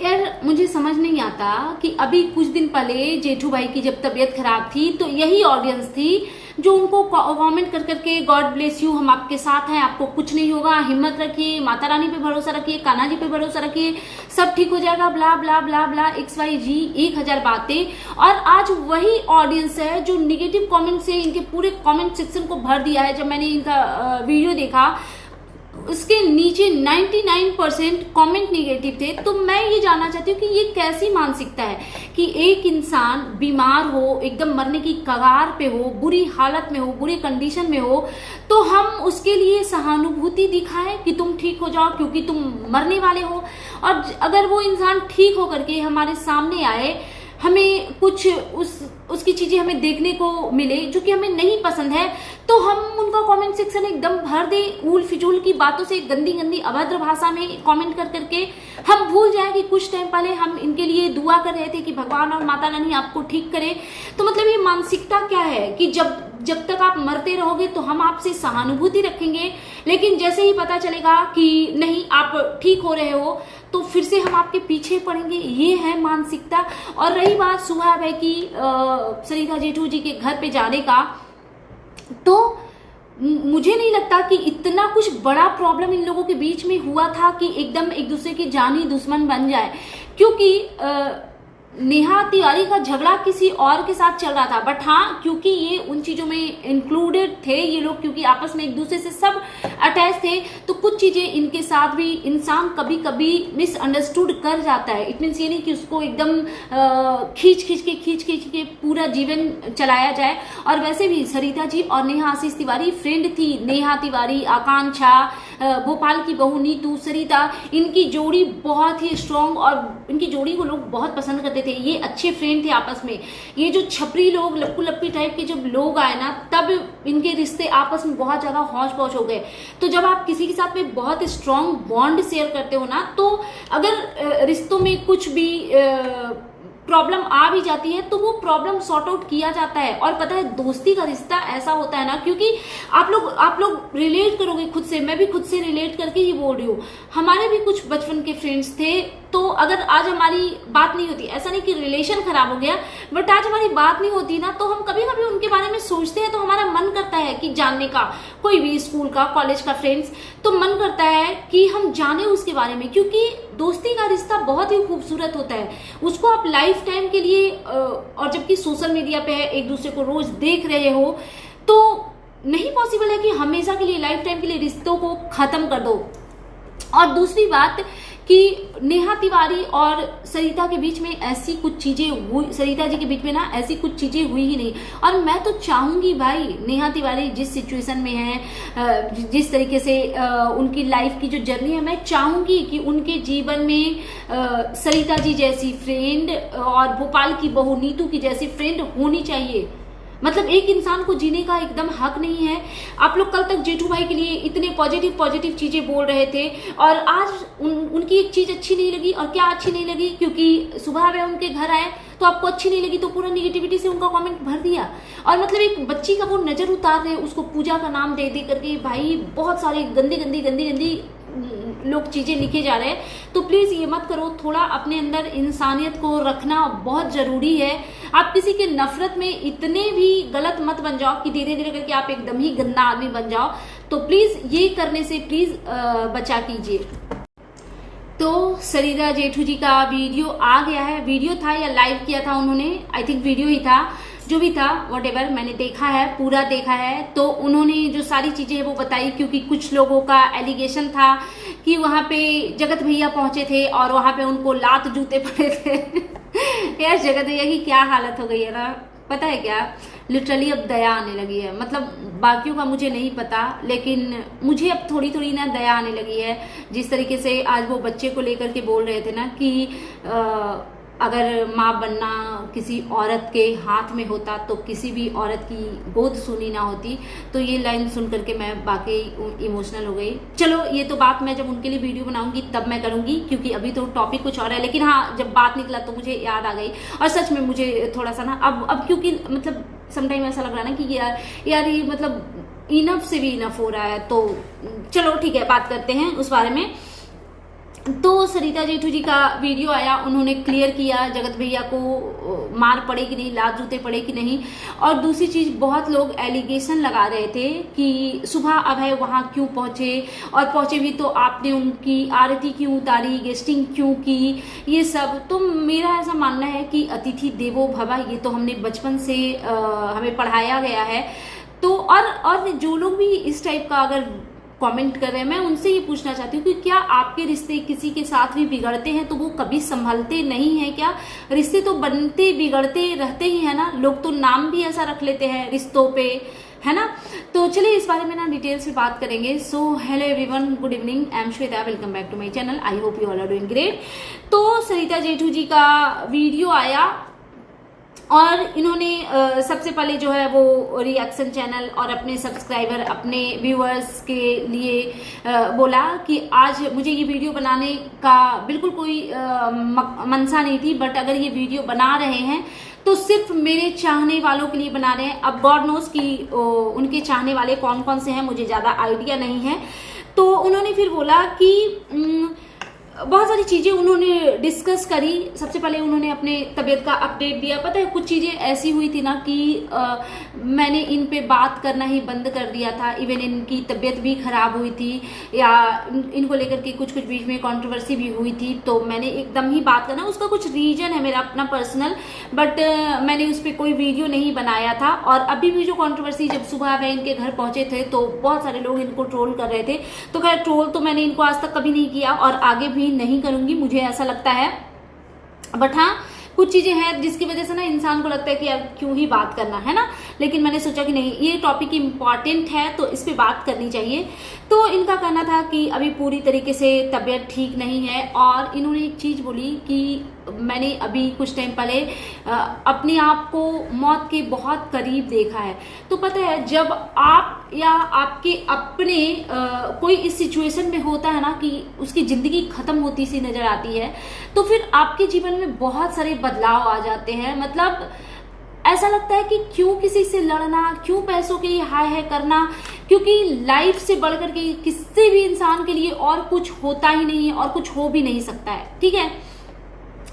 यार मुझे समझ नहीं आता कि अभी कुछ दिन पहले जेठू भाई की जब तबीयत खराब थी तो यही ऑडियंस थी जो उनको कमेंट कर करके गॉड ब्लेस यू, हम आपके साथ हैं, आपको कुछ नहीं होगा, हिम्मत रखिए, माता रानी पे भरोसा रखिए, कान्हा जी पे भरोसा रखिए, सब ठीक हो जाएगा, ब्ला ब्ला ब्ला ब्ला XYZ 1000 बातें। और आज वही ऑडियंस है जो निगेटिव कमेंट से इनके पूरे कमेंट सेक्शन को भर दिया है। जब मैंने इनका वीडियो देखा उसके नीचे 99% कमेंट निगेटिव थे। तो मैं ये जानना चाहती हूँ कि ये कैसी मानसिकता है कि एक इंसान बीमार हो, एकदम मरने की कगार पे हो, बुरी हालत में हो, बुरी कंडीशन में हो, तो हम उसके लिए सहानुभूति दिखाएं कि तुम ठीक हो जाओ क्योंकि तुम मरने वाले हो। और अगर वो इंसान ठीक होकर के हमारे सामने आए, हमें कुछ उसकी चीजें हमें देखने को मिले जो कि हमें नहीं पसंद है, तो हम उनका कमेंट सेक्शन एकदम भर दे उल फिजूल की बातों से, गंदी गंदी अभद्र भाषा में कमेंट कर करके हम भूल जाए कि कुछ टाइम पहले हम इनके लिए दुआ कर रहे थे कि भगवान और माता रानी आपको ठीक करे। तो मतलब ये मानसिकता क्या है कि जब तक आप मरते रहोगे तो हम आपसे सहानुभूति रखेंगे, लेकिन जैसे ही पता चलेगा कि नहीं आप ठीक हो रहे हो तो फिर से हम आपके पीछे पड़ेंगे। ये है मानसिकता। और रही बात सुहा भाई की सरिता जेठू जी के घर पे जाने का, तो मुझे नहीं लगता कि इतना कुछ बड़ा प्रॉब्लम इन लोगों के बीच में हुआ था कि एकदम एक दूसरे के जानी दुश्मन बन जाए, क्योंकि नेहा तिवारी का झगड़ा किसी और के साथ चल रहा था। बट हाँ, क्योंकि ये उन चीजों में इंक्लूडेड थे ये लोग, क्योंकि आपस में एक दूसरे से सब अटैच थे, तो कुछ चीजें इनके साथ भी इंसान कभी कभी मिसअंडरस्टूड कर जाता है। इट मीन्स ये नहीं कि उसको एकदम खींच के पूरा जीवन चलाया जाए। और वैसे भी सरिता जी और नेहा आशीष तिवारी फ्रेंड थी। नेहा तिवारी, आकांक्षा, भोपाल की बहू नीतू, सरिता, इनकी जोड़ी बहुत ही स्ट्रांग और इनकी जोड़ी को लोग बहुत पसंद करते थे। ये अच्छे फ्रेंड थे आपस में। ये जो छपरी लोग, लप्पू लप्पी टाइप के जब लोग आए ना, तब इनके रिश्ते आपस में बहुत ज्यादा हौच पौच हो गए। तो जब आप किसी के साथ में बहुत स्ट्रांग बॉन्ड शेयर करते हो ना, तो अगर रिश्तों में कुछ भी प्रॉब्लम आ भी जाती है तो वो प्रॉब्लम सॉर्ट आउट किया जाता है। और पता है, दोस्ती का रिश्ता ऐसा होता है ना, क्योंकि आप लोग रिलेट करोगे खुद से, मैं भी खुद से रिलेट करके ही बोल रही हूँ। हमारे भी कुछ बचपन के फ्रेंड्स थे, तो अगर आज हमारी बात नहीं होती, ऐसा नहीं कि रिलेशन खराब हो गया, बट आज हमारी बात नहीं होती ना, तो हम कभी कभी उनके बारे में सोचते हैं, तो हमारा मन करता है कि जानने का, कोई भी स्कूल का, कॉलेज का फ्रेंड्स, तो मन करता है कि हम जाने उसके बारे में, क्योंकि दोस्ती का रिश्ता बहुत ही खूबसूरत होता है। उसको आप लाइफ टाइम के लिए, और जबकि सोशल मीडिया पे है, एक दूसरे को रोज देख रहे हो, तो नहीं पॉसिबल है कि हमेशा के लिए, लाइफ टाइम के लिए रिश्तों को खत्म कर दो। और दूसरी बात कि नेहा तिवारी और सरिता के बीच में ऐसी कुछ चीजें हुई, सरिता जी के बीच में ना ऐसी कुछ चीजें हुई ही नहीं। और मैं तो चाहूंगी भाई, नेहा तिवारी जिस सिचुएशन में है, जिस तरीके से उनकी लाइफ की जो जर्नी है, मैं चाहूंगी कि उनके जीवन में सरिता जी जैसी फ्रेंड और भोपाल की बहू नीतू की जैसी फ्रेंड होनी चाहिए। मतलब एक इंसान को जीने का एकदम हक नहीं है। आप लोग कल तक जेठू भाई के लिए इतने पॉजिटिव चीजें बोल रहे थे, और आज उनकी एक चीज अच्छी नहीं लगी। और क्या अच्छी नहीं लगी? क्योंकि सुबह वे उनके घर आए तो आपको अच्छी नहीं लगी, तो पूरा निगेटिविटी से उनका कमेंट भर दिया। और मतलब एक बच्ची का वो नजर उतार रहे, उसको पूजा का नाम दे करके, भाई बहुत सारे गंदी लोग चीजें लिखे जा रहे हैं। तो प्लीज ये मत करो। थोड़ा अपने अंदर इंसानियत को रखना बहुत जरूरी है। आप किसी के नफरत में इतने भी गलत मत बन जाओ कि धीरे धीरे करके आप एकदम ही गंदा आदमी बन जाओ। तो प्लीज ये करने से प्लीज बचा कीजिए। तो सरिता जेठू जी का वीडियो आ गया है। वीडियो था या लाइव किया था उन्होंने, आई थिंक वीडियो ही था, जो भी था व्हाटएवर, मैंने देखा है, पूरा देखा है। तो उन्होंने जो सारी चीजें है वो बताई, क्योंकि कुछ लोगों का एलिगेशन था कि वहां पे जगत भैया पहुंचे थे और वहां पे उनको लात जूते पड़े थे। यार जगत भैया की क्या हालत हो गई है ना, पता है क्या, लिटरली अब दया आने लगी है। मतलब बाकियों का मुझे नहीं पता, लेकिन मुझे अब थोड़ी थोड़ी ना दया आने लगी है। जिस तरीके से आज वो बच्चे को लेकर के बोल रहे थे ना कि अगर माँ बनना किसी औरत के हाथ में होता तो किसी भी औरत की गोद सुनी ना होती। तो ये लाइन सुन करके मैं बाकी इमोशनल हो गई। चलो ये तो बात मैं जब उनके लिए वीडियो बनाऊंगी तब मैं करूंगी, क्योंकि अभी तो टॉपिक कुछ और है। लेकिन हाँ, जब बात निकला तो मुझे याद आ गई। और सच में मुझे थोड़ा सा ना अब क्योंकि मतलब समटाइम ऐसा लग रहा है ना कि यार ये मतलब इनफ से भी इनफ हो रहा है। तो चलो ठीक है, बात करते हैं उस बारे में। तो सरिता जेठू जी का वीडियो आया, उन्होंने क्लियर किया जगत भैया को मार पड़े कि नहीं, लात जूते पड़े कि नहीं। और दूसरी चीज, बहुत लोग एलिगेशन लगा रहे थे कि सुबह अभय वहां क्यों पहुंचे, और पहुंचे भी तो आपने उनकी आरती क्यों उतारी, गेस्टिंग क्यों की, ये सब। तो मेरा ऐसा मानना है कि अतिथि देवो भव, ये तो हमने बचपन से हमें पढ़ाया गया है। तो और जो लोग भी इस टाइप का अगर कमेंट कर रहे हैं, मैं उनसे ये पूछना चाहती हूँ कि क्या आपके रिश्ते किसी के साथ भी बिगड़ते हैं तो वो कभी संभलते नहीं है क्या? रिश्ते तो बनते बिगड़ते रहते ही है ना, लोग तो नाम भी ऐसा रख लेते हैं रिश्तों पे, है ना। तो चलिए इस बारे में ना डिटेल से बात करेंगे। So hello everyone, good evening, I am Shweta, welcome back to my channel, I hope you all are doing great. तो सरिता जेठू जी का वीडियो आया और इन्होंने सबसे पहले जो है वो रिएक्शन चैनल और अपने सब्सक्राइबर, अपने व्यूअर्स के लिए बोला कि आज मुझे ये वीडियो बनाने का बिल्कुल कोई मनसा नहीं थी, बट अगर ये वीडियो बना रहे हैं तो सिर्फ मेरे चाहने वालों के लिए बना रहे हैं। अब गॉड नोस कि उनके चाहने वाले कौन कौन से हैं, मुझे ज्यादा आइडिया नहीं है। तो उन्होंने फिर बोला कि बहुत सारी चीजें उन्होंने डिस्कस करी। सबसे पहले उन्होंने अपने तबीयत का अपडेट दिया। पता है कुछ चीजें ऐसी हुई थी ना कि मैंने इन पे बात करना ही बंद कर दिया था। इवन इनकी तबीयत भी खराब हुई थी या इनको लेकर के कुछ बीच में कंट्रोवर्सी भी हुई थी, तो मैंने एकदम ही बात करना, उसका कुछ रीजन है मेरा अपना पर्सनल, बट मैंने उस पर कोई वीडियो नहीं बनाया था। और अभी भी जो कंट्रोवर्सी, जब सुबह वह इनके घर पहुंचे थे तो बहुत सारे लोग इनको ट्रोल कर रहे थे, तो खैर ट्रोल तो मैंने इनको आज तक कभी नहीं किया और आगे भी नहीं करूंगी, मुझे ऐसा लगता है। बट हाँ, कुछ चीजें हैं जिसकी वजह से ना इंसान को लगता है कि यार क्यों ही बात करना, है ना। लेकिन मैंने सोचा कि नहीं, ये टॉपिक इंपॉर्टेंट है तो इस पे बात करनी चाहिए। तो इनका कहना था कि अभी पूरी तरीके से तबीयत ठीक नहीं है। और इन्होंने एक चीज बोली कि मैंने अभी कुछ टाइम पहले अपने आप को मौत के बहुत करीब देखा है। तो पता है जब आप या आपके अपने कोई इस सिचुएशन में होता है ना कि उसकी जिंदगी खत्म होती सी नजर आती है, तो फिर आपके जीवन में बहुत सारे बदलाव आ जाते हैं। मतलब ऐसा लगता है कि क्यों किसी से लड़ना, क्यों पैसों के लिए हाय हाय करना, क्योंकि लाइफ से बढ़कर के किसी भी इंसान के लिए और कुछ होता ही नहीं है और कुछ हो भी नहीं सकता है, ठीक है।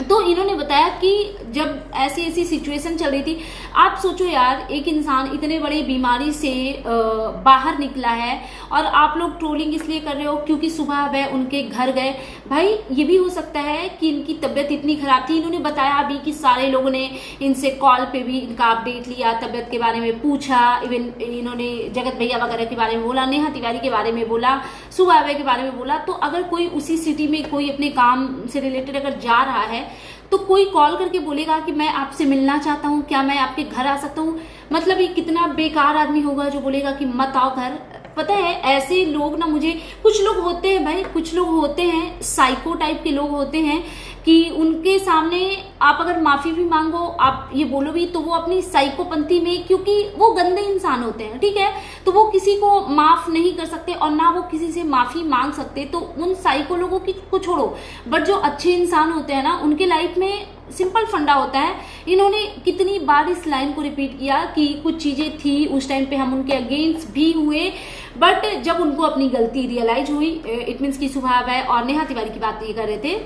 तो इन्होंने बताया कि जब ऐसी ऐसी सिचुएशन चल रही थी, आप सोचो यार, एक इंसान इतने बड़े बीमारी से बाहर निकला है और आप लोग ट्रोलिंग इसलिए कर रहे हो क्योंकि सुबह वह उनके घर गए। भाई ये भी हो सकता है कि इनकी तबीयत इतनी खराब थी। इन्होंने बताया अभी कि सारे लोगों ने इनसे कॉल पे भी इनका अपडेट लिया, तबीयत के बारे में पूछा। इवन इन्होंने जगत भैया वगैरह के बारे में बोला, नेहा तिवारी के बारे में बोला, सुबह के बारे में बोला। तो अगर कोई उसी सिटी में कोई अपने काम से रिलेटेड अगर जा रहा है तो कोई कॉल करके बोलेगा कि मैं आपसे मिलना चाहता हूँ, क्या मैं आपके घर आ सकता हूँ? मतलब ये कितना बेकार आदमी होगा जो बोलेगा कि मत आओ घर। पता है ऐसे लोग ना, मुझे कुछ लोग होते हैं भाई, कुछ लोग होते हैं साइको टाइप के लोग होते हैं कि उनके सामने आप अगर माफी भी मांगो, आप ये बोलो भी, तो वो अपनी साइकोपंथी में, क्योंकि वो गंदे इंसान होते हैं, ठीक है, तो वो किसी को माफ नहीं कर सकते और ना वो किसी से माफी मांग सकते। तो उन साइको लोगों को छोड़ो, बट जो अच्छे इंसान होते हैं ना, उनके लाइफ में सिंपल फंडा होता है। इन्होंने कितनी बार इस लाइन को रिपीट किया कि कुछ चीजें थी उस टाइम पे हम उनके अगेंस्ट भी हुए, बट जब उनको अपनी गलती रियलाइज हुई, इट मीन्स की सुबह वह और नेहा तिवारी की बात ये कर रहे थे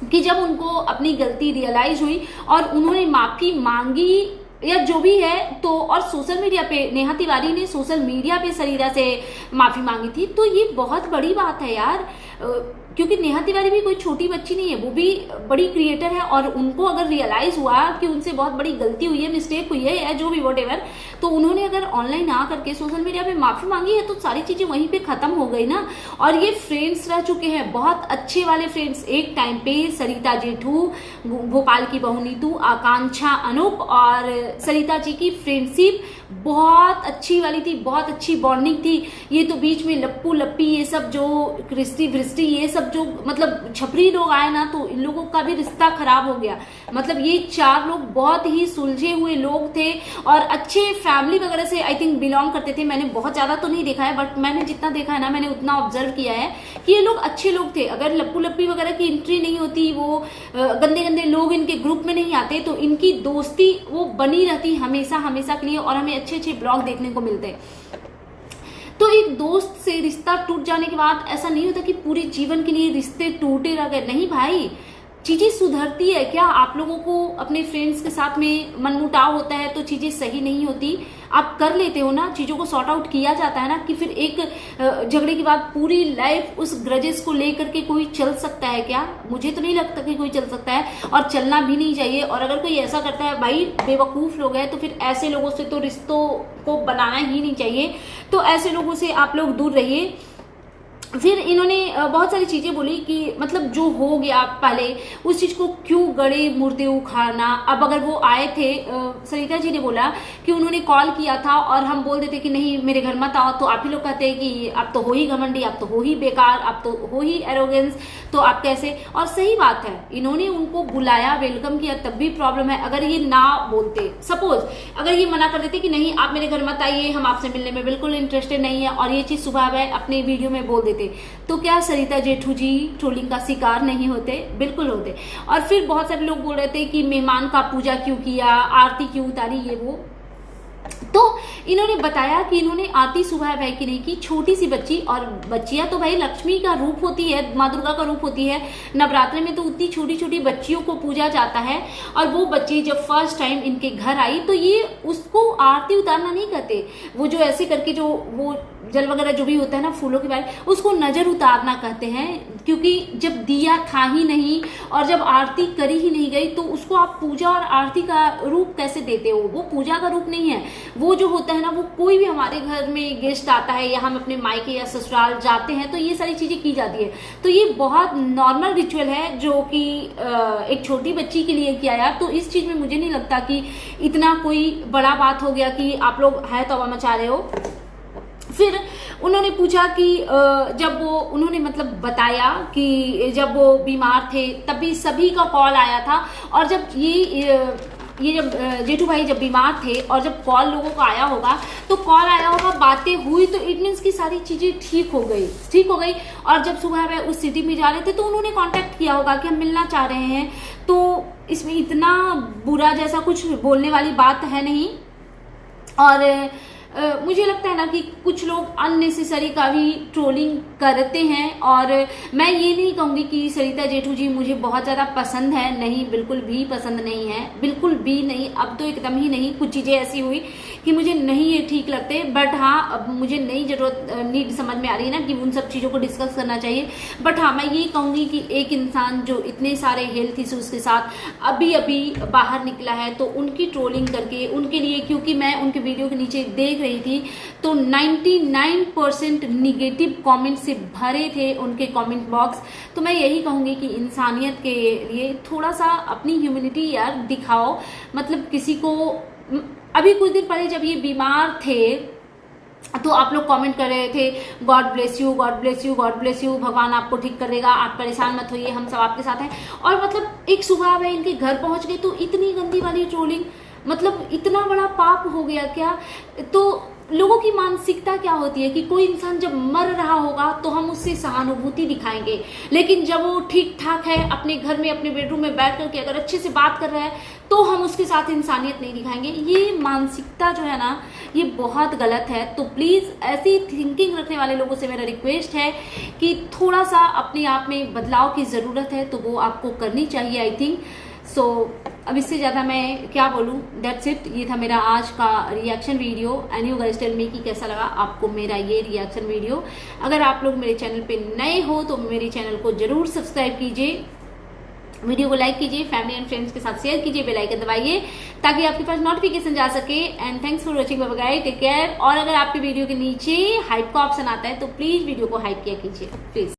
कि जब उनको अपनी गलती रियलाइज हुई और उन्होंने माफी मांगी या जो भी है, तो और सोशल मीडिया पे नेहा तिवारी ने सोशल मीडिया पे सरिता से माफी मांगी थी, तो ये बहुत बड़ी बात है यार। क्योंकि नेहा तिवारी भी कोई छोटी बच्ची नहीं है, वो भी बड़ी क्रिएटर है और उनको अगर रियलाइज हुआ कि उनसे बहुत बड़ी गलती हुई है, मिस्टेक हुई है या जो भी व्हाटएवर, तो उन्होंने अगर ऑनलाइन आ करके सोशल मीडिया पे माफी मांगी है तो सारी चीजें वहीं पे खत्म हो गई ना। और ये फ्रेंड्स रह चुके हैं, बहुत अच्छे वाले फ्रेंड्स। एक टाइम पे सरिता जेठू, भोपाल की बहू नीतू, आकांक्षा अनूप और सरिता जी की फ्रेंडशिप बहुत अच्छी वाली थी, बहुत अच्छी बॉन्डिंग थी। ये तो बीच में लप्पू लप्पी ये सब जो क्रिस्टी व्रिस्टी ये सब जो मतलब छपरी लोग आए ना, तो इन लोगों का भी रिश्ता खराब हो गया। मतलब ये चार लोग बहुत ही सुलझे हुए लोग थे और अच्छे फैमिली वगैरह से आई थिंक बिलोंग करते थे। मैंने बहुत ज्यादा तो नहीं देखा है, बट मैंने जितना देखा है ना, मैंने उतना ऑब्जर्व किया है कि ये लोग अच्छे लोग थे। अगर लप्पू लप्पी वगैरह की एंट्री नहीं होती, वो गंदे गंदे लोग इनके ग्रुप में नहीं आते, तो इनकी दोस्ती वो बनी रहती हमेशा हमेशा के लिए और हमें अच्छे अच्छे ब्लॉग देखने को मिलते हैं। तो एक दोस्त से रिश्ता टूट जाने के बाद ऐसा नहीं होता कि पूरे जीवन के लिए रिश्ते टूटे रह गए। नहीं भाई, चीजें सुधरती है। क्या आप लोगों को अपने फ्रेंड्स के साथ में मनमुटाव होता है तो चीजें सही नहीं होती, आप कर लेते हो ना, चीजों को सॉर्ट आउट किया जाता है ना, कि फिर एक झगड़े के बाद पूरी लाइफ उस ग्रजेस को लेकर के कोई चल सकता है क्या? मुझे तो नहीं लगता कि कोई चल सकता है, और चलना भी नहीं चाहिए। और अगर कोई ऐसा करता है, भाई बेवकूफ लोग हैं, तो फिर ऐसे लोगों से तो रिश्तों को बनाना ही नहीं चाहिए। तो ऐसे लोगों से आप लोग दूर रहिए। फिर इन्होंने बहुत सारी चीजें बोली कि मतलब जो हो गया पहले उस चीज को क्यों गड़े मुर्दे उखाड़ना। अब अगर वो आए थे, सरिता जी ने बोला कि उन्होंने कॉल किया था और हम बोल देते कि नहीं मेरे घर मत आओ, तो आप ही लोग कहते हैं कि आप तो हो ही घमंडी, आप तो हो ही बेकार, आप तो हो ही एरोगेंस, तो आप कैसे। और सही बात है, इन्होंने उनको बुलाया, वेलकम किया, तब भी प्रॉब्लम है। अगर ये ना बोलते, सपोज अगर ये मना कर देते कि नहीं आप मेरे घर मत आइए, हम आपसे मिलने में बिल्कुल इंटरेस्टेड नहीं है, और ये चीज सुबह में अपने वीडियो में बोल देते, तो क्या सरिता जेठू जी ट्रोलिंग का शिकार नहीं होते? बिल्कुल होते। और फिर बहुत सारे लोग बोल रहे थे कि मेहमान का पूजा क्यों किया, आरती क्यों उतारी, ये वो। तो इन्होंने बताया कि इन्होंने आरती सुबह भाई की नहीं की, छोटी सी बच्ची, और बच्चियां तो भाई लक्ष्मी का रूप होती है, माँ दुर्गा का रूप होती है। नवरात्रि में तो उतनी छोटी छोटी बच्चियों को पूजा जाता है, और वो बच्ची जब फर्स्ट टाइम इनके घर आई तो ये उसको आरती उतारना नहीं कहते, वो जो ऐसे करके जो वो जल वगैरह जो भी होता है ना फूलों के बारे, उसको नजर उतारना कहते हैं। क्योंकि जब दिया था ही नहीं और जब आरती करी ही नहीं गई, तो उसको आप पूजा और आरती का रूप कैसे देते हो? वो पूजा का रूप नहीं है। वो जो होता है ना, वो कोई भी हमारे घर में गेस्ट आता है या हम अपने मायके या ससुराल जाते हैं तो ये सारी चीजें की जाती है। तो ये बहुत नॉर्मल रिचुअल है जो कि एक छोटी बच्ची के लिए किया यार। तो इस चीज में मुझे नहीं लगता कि इतना कोई बड़ा बात हो गया कि आप लोग है तौबा मचा रहे हो। फिर उन्होंने पूछा कि जब वो उन्होंने मतलब बताया कि जब वो बीमार थे तभी सभी का कॉल आया था, और जब ये जब जेठू भाई जब बीमार थे और जब कॉल लोगों को आया होगा, तो कॉल आया होगा, बातें हुई, तो इट मीन्स की सारी चीजें ठीक हो गई। और जब सुबह में उस सिटी में जा रहे थे तो उन्होंने कांटेक्ट किया होगा कि हम मिलना चाह रहे हैं। तो इसमें इतना बुरा जैसा कुछ बोलने वाली बात है नहीं। और मुझे लगता है ना कि कुछ लोग अननेसेसरी का भी ट्रोलिंग करते हैं, और मैं ये नहीं कहूंगी कि सरिता जेठू जी मुझे बहुत ज्यादा पसंद है, नहीं, बिल्कुल भी पसंद नहीं है, बिल्कुल भी नहीं। अब तो एकदम ही नहीं, कुछ चीजें ऐसी हुई कि मुझे नहीं ये ठीक लगते, बट हाँ अब मुझे नई जरूरत नीड समझ में आ रही है ना कि उन सब चीजों को डिस्कस करना चाहिए। बट हाँ, मैं ये कहूंगी कि एक इंसान जो इतने सारे हेल्थ इश्यूज के साथ अभी अभी बाहर निकला है, तो उनकी ट्रोलिंग करके उनके लिए, क्योंकि मैं उनके वीडियो के नीचे देख रही थी तो 99% निगेटिव कमेंट से भरे थे उनके कमेंट बॉक्स। तो मैं यही कहूंगी कि इंसानियत के लिए थोड़ा सा अपनी ह्यूमैनिटी यार दिखाओ। मतलब किसी को, अभी कुछ दिन पहले जब ये बीमार थे तो आप लोग कमेंट कर रहे थे God bless you, God bless you, God bless you, भगवान आपको ठीक कर देगा, आप परेशान मत होइए, हम सब आपके साथ हैं। और मतलब एक सुबह में इनके घर पहुंच गए तो इतनी गंदी वाली ट्रोलिंग, मतलब इतना बड़ा पाप हो गया क्या? तो लोगों की मानसिकता क्या होती है कि कोई इंसान जब मर रहा होगा तो हम उससे सहानुभूति दिखाएंगे, लेकिन जब वो ठीक ठाक है अपने घर में अपने बेडरूम में बैठ करके अगर अच्छे से बात कर रहा है तो हम उसके साथ इंसानियत नहीं दिखाएंगे। ये मानसिकता जो है ना, ये बहुत गलत है। तो प्लीज ऐसी थिंकिंग रखने वाले लोगों से मेरा रिक्वेस्ट है कि थोड़ा सा अपने आप में बदलाव की जरूरत है, तो वो आपको करनी चाहिए आई थिंक सो। अब इससे ज्यादा मैं क्या बोलूं, दैट्स इट। ये था मेरा आज का reaction video, and you guys tell me कि कैसा लगा आपको मेरा ये रिएक्शन वीडियो। अगर आप लोग मेरे चैनल पे नए हो तो मेरे चैनल को जरूर सब्सक्राइब कीजिए, वीडियो को लाइक कीजिए, फैमिली एंड फ्रेंड्स के साथ शेयर कीजिए, बेल आइकन दबाइए ताकि आपके पास नोटिफिकेशन जा सके। And thanks for watching, bye bye, take care. और अगर आपके वीडियो के नीचे हाइप का ऑप्शन आता है तो प्लीज वीडियो को हाइप किया कीजिए प्लीज।